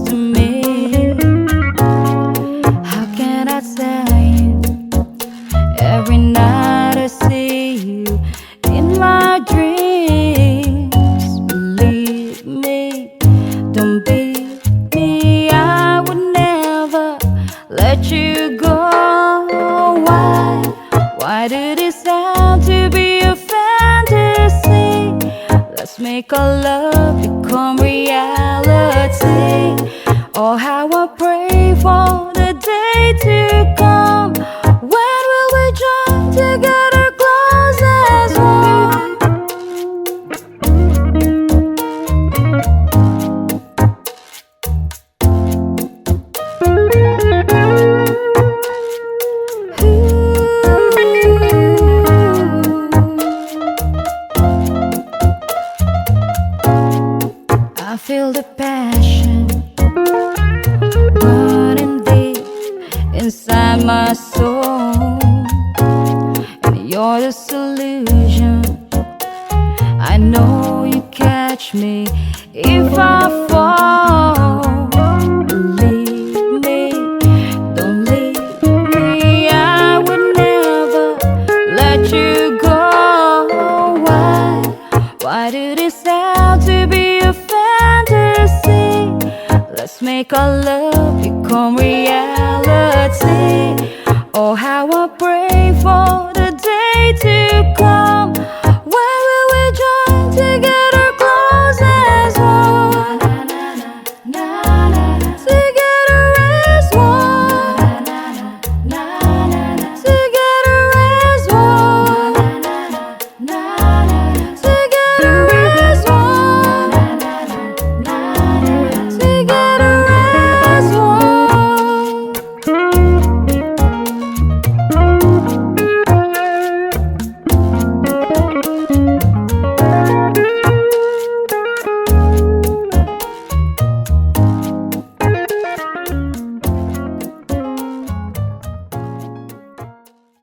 to me. How can I say it? Every night I see you in my dreams. Believe me, don't beat me. I would never let you go. Why did it have to be a fantasy? Let's make our love become reality. Oh, how I pray for the day to come. When will we join together close as one? I feel the passion burning deep inside my soul, and you're the solution. I know you catch me if I fall. Believe me, don't leave me. I would never let you go. Why did it have to be a fantasy? Let's make our love become reality. Oh, how I pray for the day to come.